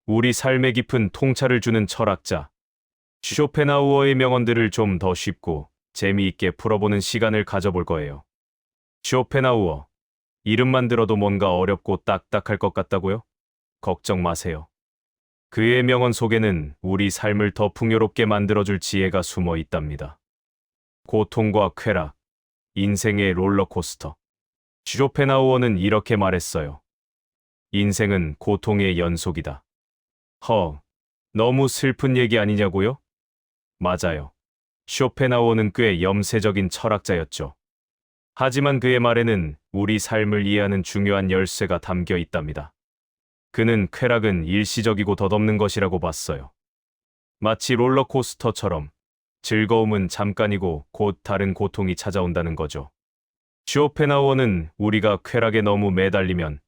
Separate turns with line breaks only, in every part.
우리 삶에 깊은 통찰을 주는 철학자 쇼펜하우어의 명언들을 좀 더 쉽고 재미있게 풀어보는 시간을 가져볼 거예요. 쇼펜하우어, 이름만 들어도 뭔가 어렵고 딱딱할 것 같다고요? 걱정 마세요. 그의 명언 속에는 우리 삶을 더 풍요롭게 만들어줄 지혜가 숨어 있답니다. 고통과 쾌락, 인생의 롤러코스터. 쇼펜하우어는 이렇게 말했어요. 인생은 고통의 연속이다. 너무 슬픈 얘기 아니냐고요? 맞아요. 쇼펜하우어는 꽤 염세적인 철학자였죠. 하지만 그의 말에는 우리 삶을 이해하는 중요한 열쇠가 담겨 있답니다. 그는 쾌락은 일시적이고 덧없는 것이라고 봤어요. 마치 롤러코스터처럼 즐거움은 잠깐이고 곧 다른 고통이 찾아온다는 거죠. 쇼펜하우어는 우리가 쾌락에 너무 매달리면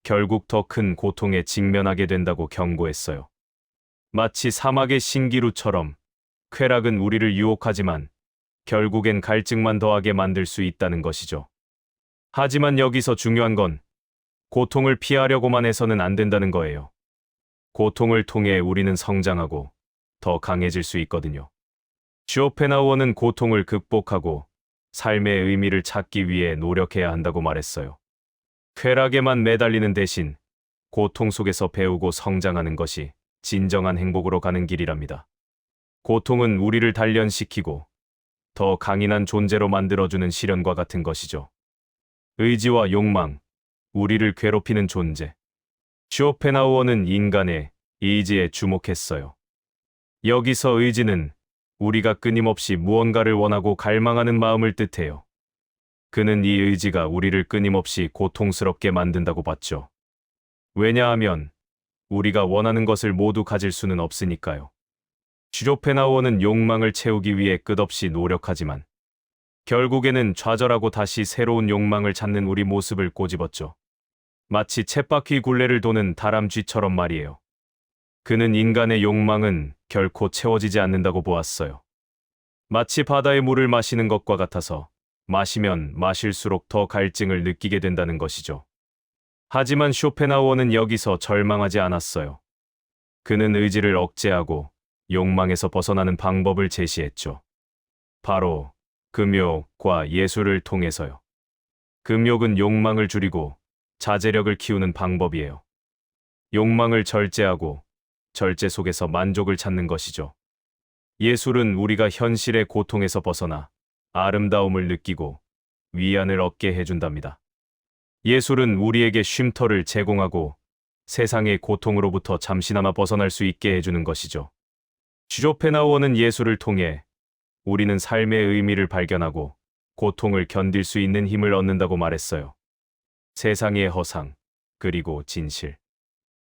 결국 더 큰 고통에 직면하게 된다고 경고했어요. 마치 사막의 신기루처럼 쾌락은 우리를 유혹하지만 결국엔 갈증만 더하게 만들 수 있다는 것이죠. 하지만 여기서 중요한 건 고통을 피하려고만 해서는 안 된다는 거예요. 고통을 통해 우리는 성장하고 더 강해질 수 있거든요. 쇼펜하우어는 고통을 극복하고 삶의 의미를 찾기 위해 노력해야 한다고 말했어요. 쾌락에만 매달리는 대신 고통 속에서 배우고 성장하는 것이 진정한 행복으로 가는 길이랍니다. 고통은 우리를 단련시키고 더 강인한 존재로 만들어주는 시련과 같은 것이죠. 의지와 욕망, 우리를 괴롭히는 존재. 쇼펜하우어는 인간의 의지에 주목했어요. 여기서 의지는 우리가 끊임없이 무언가를 원하고 갈망하는 마음을 뜻해요. 그는 이 의지가 우리를 끊임없이 고통스럽게 만든다고 봤죠. 왜냐하면 우리가 원하는 것을 모두 가질 수는 없으니까요. 쇼펜하우어는 욕망을 채우기 위해 끝없이 노력하지만 결국에는 좌절하고 다시 새로운 욕망을 찾는 우리 모습을 꼬집었죠. 마치 쳇바퀴 굴레를 도는 다람쥐처럼 말이에요. 그는 인간의 욕망은 결코 채워지지 않는다고 보았어요. 마치 바다의 물을 마시는 것과 같아서 마시면 마실수록 더 갈증을 느끼게 된다는 것이죠. 하지만 쇼펜하우어는 여기서 절망하지 않았어요. 그는 의지를 억제하고 욕망에서 벗어나는 방법을 제시했죠. 바로 금욕과 예술을 통해서요. 금욕은 욕망을 줄이고 자제력을 키우는 방법이에요. 욕망을 절제하고 절제 속에서 만족을 찾는 것이죠. 예술은 우리가 현실의 고통에서 벗어나 아름다움을 느끼고 위안을 얻게 해준답니다. 예술은 우리에게 쉼터를 제공하고 세상의 고통으로부터 잠시나마 벗어날 수 있게 해주는 것이죠. 쇼펜하우어는 예술을 통해 우리는 삶의 의미를 발견하고 고통을 견딜 수 있는 힘을 얻는다고 말했어요. 세상의 허상, 그리고 진실.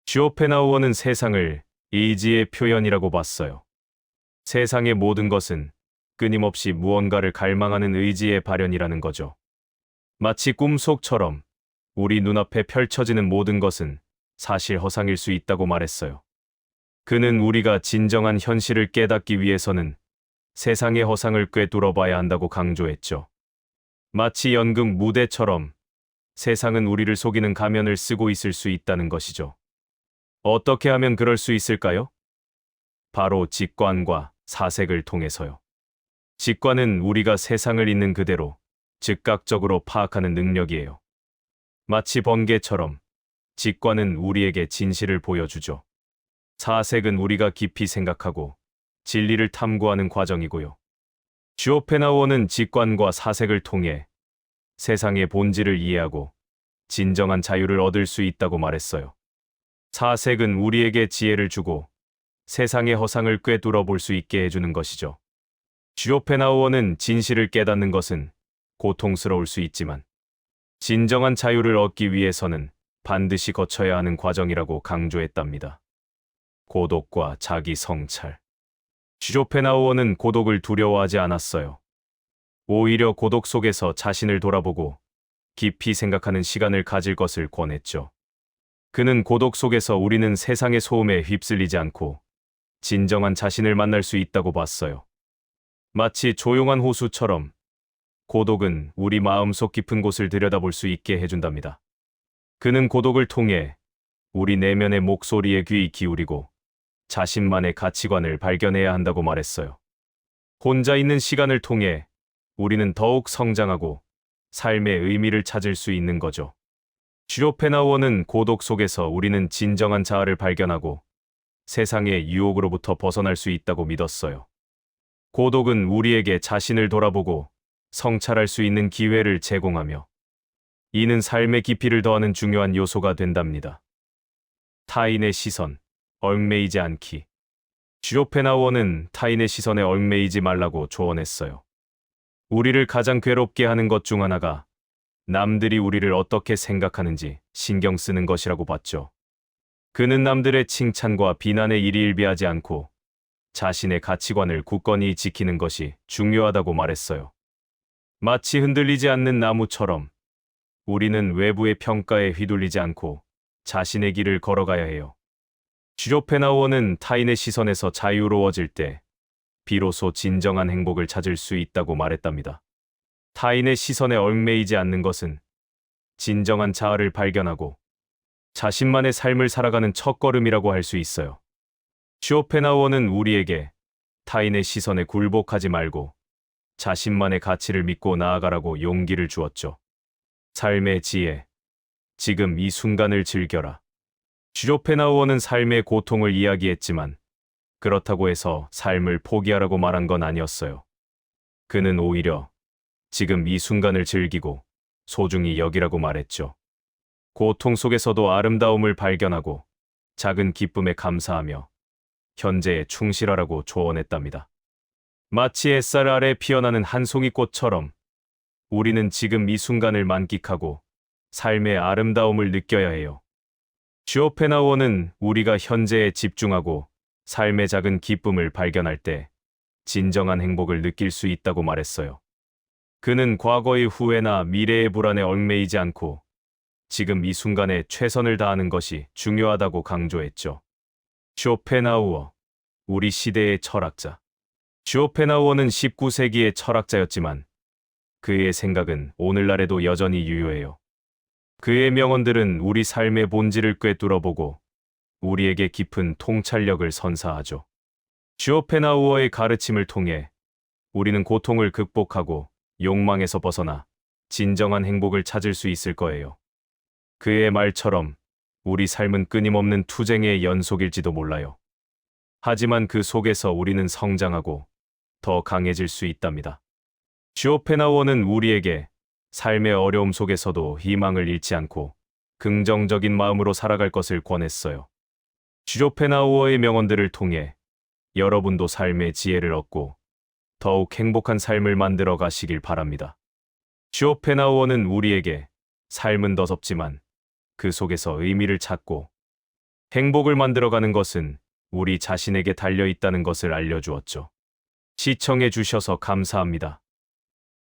쇼펜하우어는 세상을 의지의 표현이라고 봤어요. 세상의 모든 것은 끊임없이 무언가를 갈망하는 의지의 발현이라는 거죠. 마치 꿈속처럼 우리 눈앞에 펼쳐지는 모든 것은 사실 허상일 수 있다고 말했어요. 그는 우리가 진정한 현실을 깨닫기 위해서는 세상의 허상을 꿰뚫어 봐야 한다고 강조했죠. 마치 연극 무대처럼 세상은 우리를 속이는 가면을 쓰고 있을 수 있다는 것이죠. 어떻게 하면 그럴 수 있을까요? 바로 직관과 사색을 통해서요. 직관은 우리가 세상을 있는 그대로 즉각적으로 파악하는 능력이에요. 마치 번개처럼 직관은 우리에게 진실을 보여주죠. 사색은 우리가 깊이 생각하고 진리를 탐구하는 과정이고요. 쇼펜하우어는 직관과 사색을 통해 세상의 본질을 이해하고 진정한 자유를 얻을 수 있다고 말했어요. 사색은 우리에게 지혜를 주고 세상의 허상을 꿰뚫어 볼 수 있게 해주는 것이죠. 쇼펜하우어는 진실을 깨닫는 것은 고통스러울 수 있지만 진정한 자유를 얻기 위해서는 반드시 거쳐야 하는 과정이라고 강조했답니다. 고독과 자기 성찰. 쇼펜하우어는 고독을 두려워하지 않았어요. 오히려 고독 속에서 자신을 돌아보고 깊이 생각하는 시간을 가질 것을 권했죠. 그는 고독 속에서 우리는 세상의 소음에 휩쓸리지 않고 진정한 자신을 만날 수 있다고 봤어요. 마치 조용한 호수처럼 고독은 우리 마음속 깊은 곳을 들여다볼 수 있게 해준답니다. 그는 고독을 통해 우리 내면의 목소리에 귀 기울이고 자신만의 가치관을 발견해야 한다고 말했어요. 혼자 있는 시간을 통해 우리는 더욱 성장하고 삶의 의미를 찾을 수 있는 거죠. 쇼펜하우어는 고독 속에서 우리는 진정한 자아를 발견하고 세상의 유혹으로부터 벗어날 수 있다고 믿었어요. 고독은 우리에게 자신을 돌아보고 성찰할 수 있는 기회를 제공하며 이는 삶의 깊이를 더하는 중요한 요소가 된답니다. 타인의 시선, 얽매이지 않기. 쇼펜하우어는 타인의 시선에 얽매이지 말라고 조언했어요. 우리를 가장 괴롭게 하는 것 중 하나가 남들이 우리를 어떻게 생각하는지 신경 쓰는 것이라고 봤죠. 그는 남들의 칭찬과 비난에 일희일비하지 않고 자신의 가치관을 굳건히 지키는 것이 중요하다고 말했어요. 마치 흔들리지 않는 나무처럼 우리는 외부의 평가에 휘둘리지 않고 자신의 길을 걸어가야 해요. 쇼펜하우어는 타인의 시선에서 자유로워질 때 비로소 진정한 행복을 찾을 수 있다고 말했답니다. 타인의 시선에 얽매이지 않는 것은 진정한 자아를 발견하고 자신만의 삶을 살아가는 첫걸음이라고 할 수 있어요. 쇼펜하우어는 우리에게 타인의 시선에 굴복하지 말고 자신만의 가치를 믿고 나아가라고 용기를 주었죠. 삶의 지혜, 지금 이 순간을 즐겨라. 쇼펜하우어는 삶의 고통을 이야기했지만 그렇다고 해서 삶을 포기하라고 말한 건 아니었어요. 그는 오히려 지금 이 순간을 즐기고 소중히 여기라고 말했죠. 고통 속에서도 아름다움을 발견하고 작은 기쁨에 감사하며 현재에 충실하라고 조언했답니다. 마치 햇살 아래 피어나는 한 송이 꽃처럼 우리는 지금 이 순간을 만끽하고 삶의 아름다움을 느껴야 해요. 쇼펜하우어는 우리가 현재에 집중하고 삶의 작은 기쁨을 발견할 때 진정한 행복을 느낄 수 있다고 말했어요. 그는 과거의 후회나 미래의 불안에 얽매이지 않고 지금 이 순간에 최선을 다하는 것이 중요하다고 강조했죠. 쇼펜하우어, 우리 시대의 철학자. 쇼펜하우어는 19세기의 철학자였지만 그의 생각은 오늘날에도 여전히 유효해요. 그의 명언들은 우리 삶의 본질을 꿰뚫어보고 우리에게 깊은 통찰력을 선사하죠. 쇼펜하우어의 가르침을 통해 우리는 고통을 극복하고 욕망에서 벗어나 진정한 행복을 찾을 수 있을 거예요. 그의 말처럼 우리 삶은 끊임없는 투쟁의 연속일지도 몰라요. 하지만 그 속에서 우리는 성장하고 더 강해질 수 있답니다. 쇼펜하우어는 우리에게 삶의 어려움 속에서도 희망을 잃지 않고 긍정적인 마음으로 살아갈 것을 권했어요. 쇼펜하우어의 명언들을 통해 여러분도 삶의 지혜를 얻고 더욱 행복한 삶을 만들어 가시길 바랍니다. 쇼펜하우어는 우리에게 삶은 더섭지만 그 속에서 의미를 찾고 행복을 만들어가는 것은 우리 자신에게 달려 있다는 것을 알려주었죠. 시청해 주셔서 감사합니다.